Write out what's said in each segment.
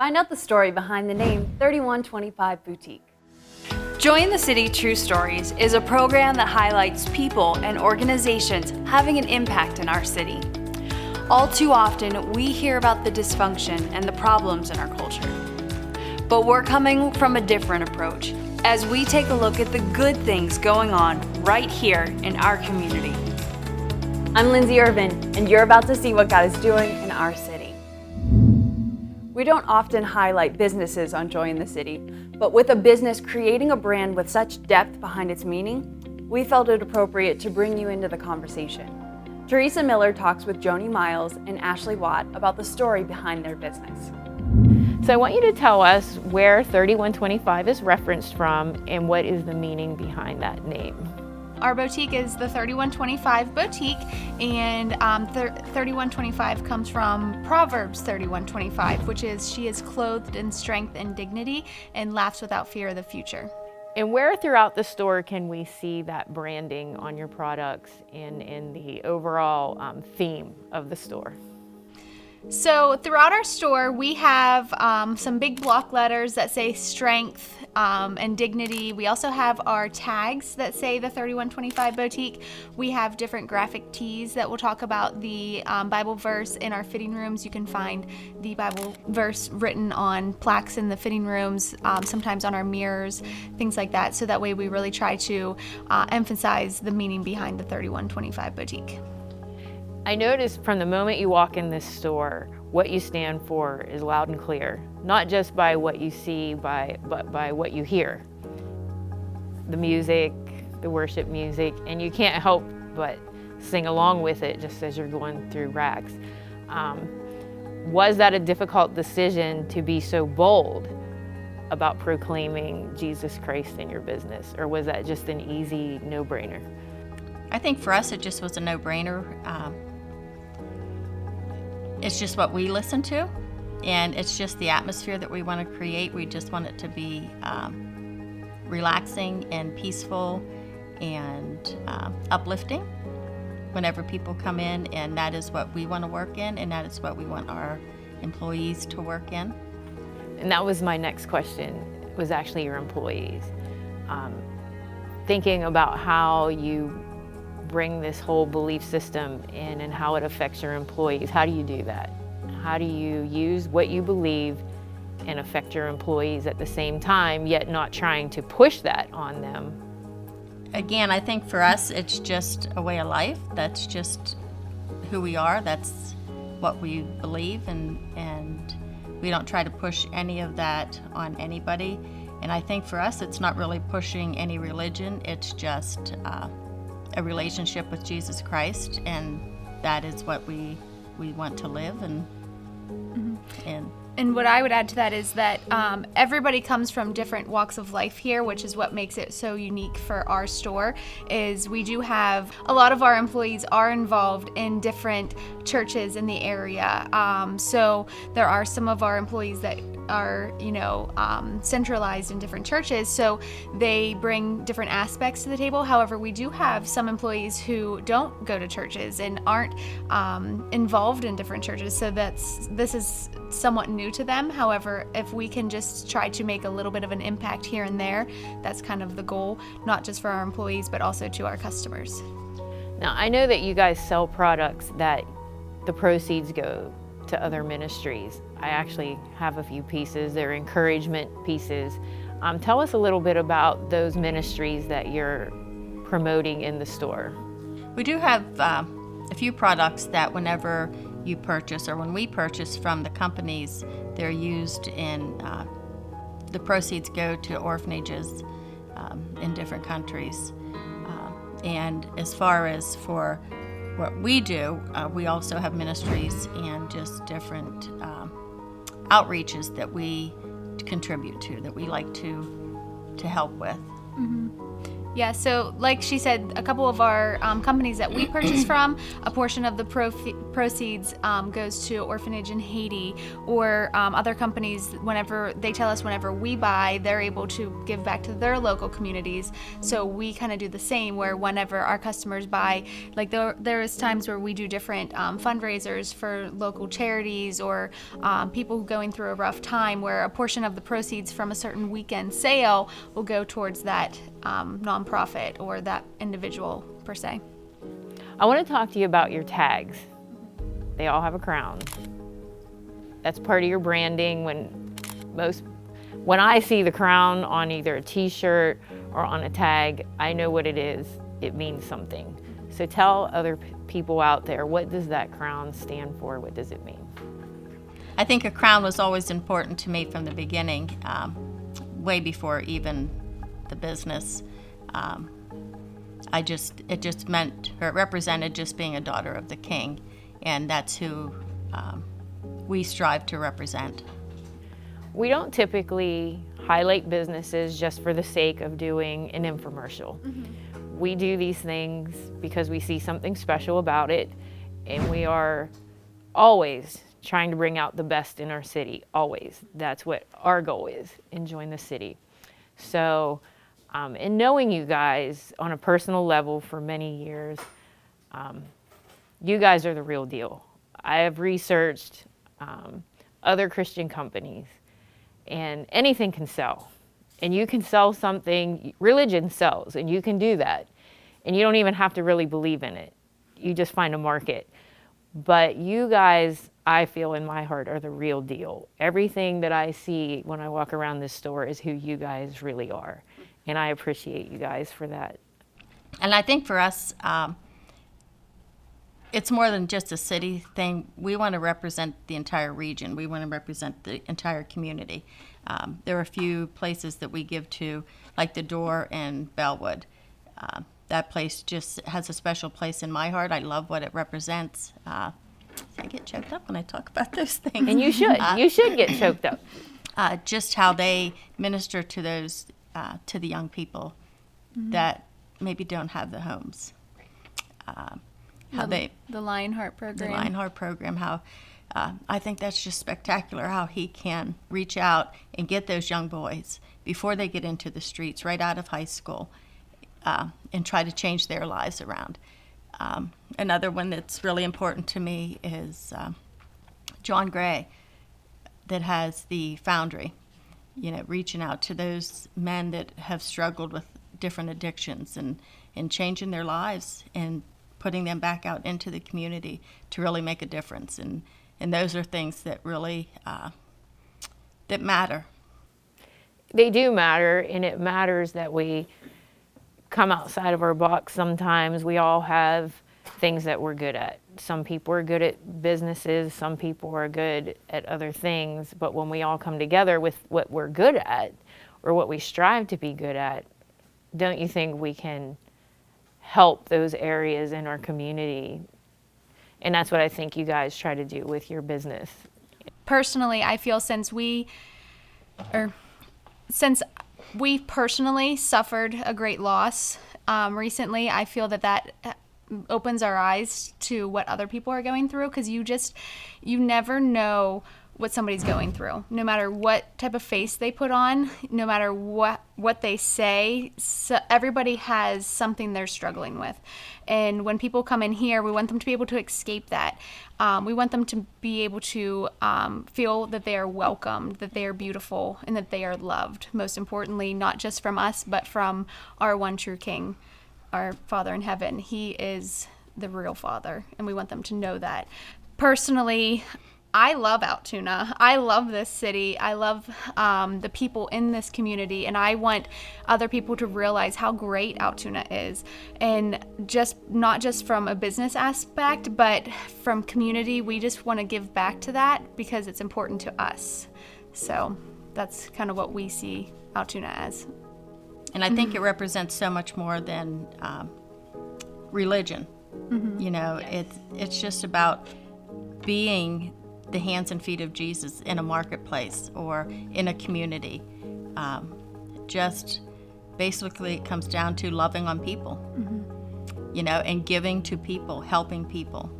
Find out the story behind the name 3125 Boutique. Join the City True Stories is a program that highlights people and organizations having an impact in our city. All too often, we hear about the dysfunction and the problems in our culture. But we're coming from a different approach as we take a look at the good things going on right here in our community. I'm Lindsay Irvin, and you're about to see what God is doing in our city. We don't often highlight businesses on Joy in the City, but with a business creating a brand with such depth behind its meaning, we felt it appropriate to bring you into the conversation. Teresa Miller talks with Joni Miles and Ashley Watt about the story behind their business. So I want you to tell us where 3125 is referenced from and what is the meaning behind that name. Our boutique is the 3125 Boutique, and 3125 comes from Proverbs 3125, which is, "She is clothed in strength and dignity and laughs without fear of the future." And where throughout the store can we see that branding on your products and in the overall theme of the store? So throughout our store, we have some big block letters that say strength and dignity. We also have our tags that say the 3125 Boutique. We have different graphic tees that will talk about the Bible verse in our fitting rooms. You can find the Bible verse written on plaques in the fitting rooms, sometimes on our mirrors, things like that. So that way we really try to emphasize the meaning behind the 3125 Boutique. I noticed from the moment you walk in this store, what you stand for is loud and clear, not just by what you see, but by what you hear. The music, the worship music, and you can't help but sing along with it just as you're going through racks. Was that a difficult decision to be so bold about proclaiming Jesus Christ in your business, or was that just an easy no-brainer? I think for us it just was a no-brainer. It's just what we listen to, and it's just the atmosphere that we want to create. We just want it to be relaxing and peaceful and uplifting whenever people come in, and that is what we want to work in, and that is what we want our employees to work in. And that was my next question, was actually your employees. Thinking about how you bring this whole belief system in and how it affects your employees. How do you do that? How do you use what you believe and affect your employees at the same time, yet not trying to push that on them? Again, I think for us it's just a way of life. That's just who we are. That's what we believe, and we don't try to push any of that on anybody. And I think for us it's not really pushing any religion. It's just a relationship with Jesus Christ, and that is what we want to live And what I would add to that is that everybody comes from different walks of life here, which is what makes it so unique for our store. Is we do have a lot of our employees are involved in different churches in the area. So there are some of our employees that are, centralized in different churches, so they bring different aspects to the table. However, we do have some employees who don't go to churches and aren't involved in different churches, so this is somewhat new to them. However, if we can just try to make a little bit of an impact here and there, that's kind of the goal, not just for our employees, but also to our customers. Now, I know that you guys sell products that the proceeds go to other ministries. I actually have a few pieces. They're encouragement pieces. Tell us a little bit about those ministries that you're promoting in the store. We do have a few products that whenever you purchase, or when we purchase from the companies, they're used in, the proceeds go to orphanages in different countries. And as far as for what we do, we also have ministries and just different outreaches that we contribute to, that we like to help with. Mm-hmm. Yeah, so like she said, a couple of our companies that we purchase from, a portion of the proceeds goes to orphanage in Haiti, or other companies, whenever they tell us whenever we buy, they're able to give back to their local communities. So we kind of do the same, where whenever our customers buy, like there is times where we do different fundraisers for local charities or people going through a rough time, where a portion of the proceeds from a certain weekend sale will go towards that nonprofit or that individual per se. I want to talk to you about your tags. They all have a crown. That's part of your branding. When I see the crown on either a t-shirt or on a tag, I know what it is. It means something. So tell other people out there, what does that crown stand for? What does it mean? I think a crown was always important to me from the beginning, way before even the business. It just meant, or it represented just being a daughter of the King, and that's who we strive to represent. We don't typically highlight businesses just for the sake of doing an infomercial. Mm-hmm. We do these things because we see something special about it, and we are always trying to bring out the best in our city, always. That's what our goal is in Join the City. So, in knowing you guys on a personal level for many years, you guys are the real deal. I have researched other Christian companies, and anything can sell. And you can sell something, religion sells, and you can do that. And you don't even have to really believe in it. You just find a market. But you guys, I feel in my heart, are the real deal. Everything that I see when I walk around this store is who you guys really are. And I appreciate you guys for that. And I think for us, it's more than just a city thing. We want to represent the entire region. We want to represent the entire community. There are a few places that we give to, like the Door in Bellwood. That place just has a special place in my heart. I love what it represents. I get choked up when I talk about those things. And you should. You should get choked up. Just how they minister to those, to the young people that maybe don't have the homes. How the Lionheart program. The Lionheart program, how I think that's just spectacular, how he can reach out and get those young boys before they get into the streets, right out of high school, and try to change their lives around. Another one that's really important to me is John Gray, that has the Foundry, reaching out to those men that have struggled with different addictions and changing their lives and putting them back out into the community to really make a difference. And those are things that really that matter. They do matter, and it matters that we come outside of our box sometimes. We all have things that we're good at. Some people are good at businesses, some people are good at other things, but when we all come together with what we're good at or what we strive to be good at, don't you think we can help those areas in our community? And that's what I think you guys try to do with your business. Personally, I feel since we personally suffered a great loss recently, I feel that opens our eyes to what other people are going through, because you never know what somebody's going through, no matter what type of face they put on, no matter what they say. So everybody has something they're struggling with, and when people come in here, we want them to be able to escape that. We want them to be able to feel that they are welcomed, that they are beautiful, and that they are loved. Most importantly, not just from us, but from our one true King, our Father in heaven. He is the real Father, and we want them to know that. Personally, I love Altoona. I love this city. I love the people in this community, and I want other people to realize how great Altoona is. And not just from a business aspect, but from community, we just want to give back to that because it's important to us. So that's kind of what we see Altoona as. And I think it represents so much more than religion. Mm-hmm. It's just about being the hands and feet of Jesus in a marketplace or in a community. Just basically it comes down to loving on people, you know, and giving to people, helping people.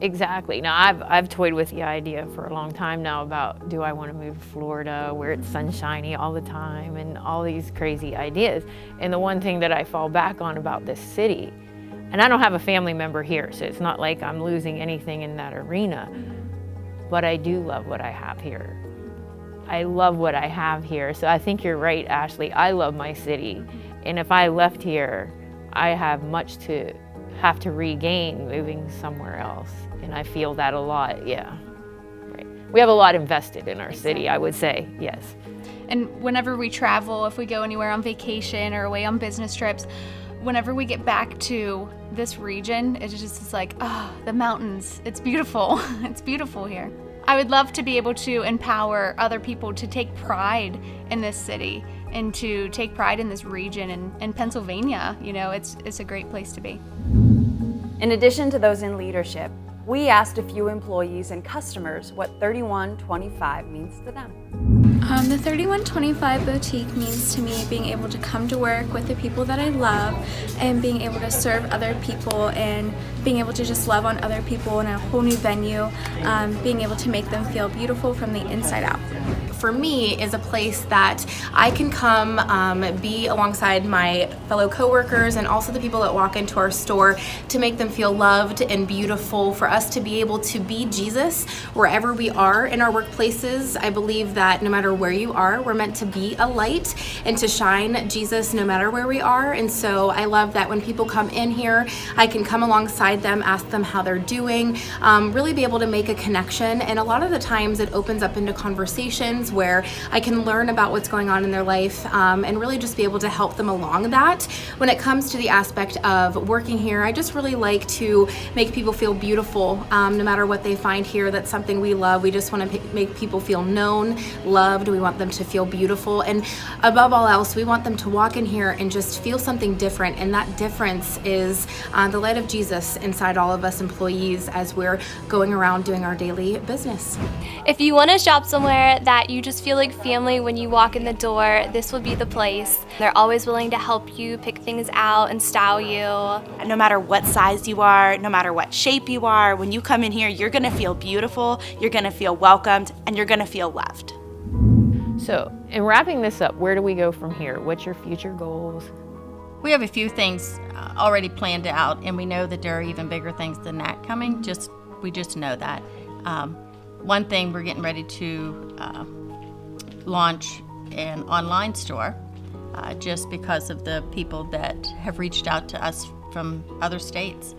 Exactly. Now, I've toyed with the idea for a long time now about, do I want to move to Florida where it's sunshiny all the time, and all these crazy ideas. And the one thing that I fall back on about this city, and I don't have a family member here, so it's not like I'm losing anything in that arena, but I do love what I have here. I love what I have here. So I think you're right, Ashley. I love my city. And if I left here, I have much to have to regain moving somewhere else. And I feel that a lot, yeah. Right. We have a lot invested in our city, I would say, yes. And whenever we travel, if we go anywhere on vacation or away on business trips, whenever we get back to this region, it's like, oh, the mountains, it's beautiful. It's beautiful here. I would love to be able to empower other people to take pride in this city and to take pride in this region and Pennsylvania. You know, it's a great place to be. In addition to those in leadership, we asked a few employees and customers what 3125 means to them. The 3125 Boutique means to me being able to come to work with the people that I love and being able to serve other people and being able to just love on other people in a whole new venue, being able to make them feel beautiful from the inside out. For me, is a place that I can come be alongside my fellow coworkers and also the people that walk into our store to make them feel loved and beautiful, for us to be able to be Jesus wherever we are in our workplaces. I believe that no matter where you are, we're meant to be a light and to shine Jesus no matter where we are. And so I love that when people come in here, I can come alongside them, ask them how they're doing, really be able to make a connection. And a lot of the times it opens up into conversations where I can learn about what's going on in their life, and really just be able to help them along that. When it comes to the aspect of working here, I just really like to make people feel beautiful, no matter what they find here. That's something we love. We just want to make people feel known, loved. We want them to feel beautiful, and above all else, we want them to walk in here and just feel something different. And that difference is the light of Jesus inside all of us employees as we're going around doing our daily business. If you want to shop somewhere that you just feel like family when you walk in the door, this will be the place. They're always willing to help you pick things out and style you. No matter what size you are, no matter what shape you are, when you come in here, you're gonna feel beautiful, you're gonna feel welcomed, and you're gonna feel loved. So, in wrapping this up, where do we go from here? What's your future goals? We have a few things already planned out, and we know that there are even bigger things than that coming. We just know that. One thing, we're getting ready to launch an online store, just because of the people that have reached out to us from other states,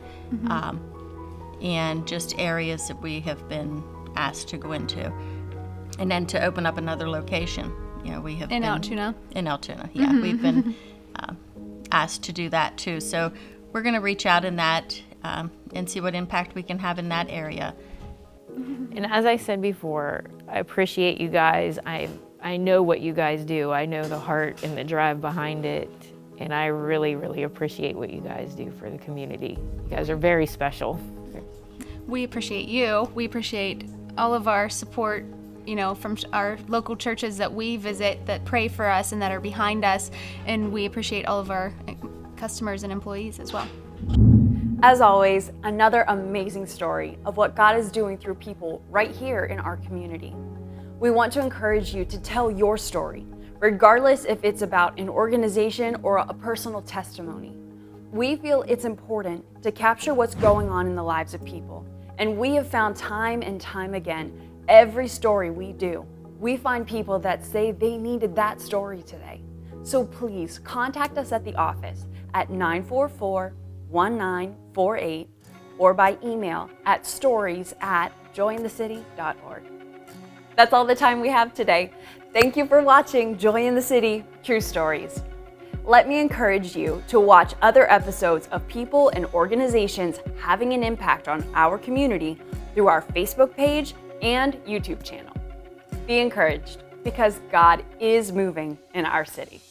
and just areas that we have been asked to go into, and then to open up another location. You know, we have In Altoona. In Altoona, yeah, we've been asked to do that too. So we're going to reach out in that and see what impact we can have in that area. And as I said before, I appreciate you guys. I know what you guys do. I know the heart and the drive behind it. And I really, really appreciate what you guys do for the community. You guys are very special. We appreciate you. We appreciate all of our support, you know, from our local churches that we visit, that pray for us and that are behind us. And we appreciate all of our customers and employees as well. As always, another amazing story of what God is doing through people right here in our community. We want to encourage you to tell your story, regardless if it's about an organization or a personal testimony. We feel it's important to capture what's going on in the lives of people, and we have found time and time again, every story we do, we find people that say they needed that story today. So please contact us at the office at 944-1948 or by email at stories@joyinthecity.org. That's all the time we have today. Thank you for watching Joy in the City, True Stories. Let me encourage you to watch other episodes of people and organizations having an impact on our community through our Facebook page and YouTube channel. Be encouraged, because God is moving in our city.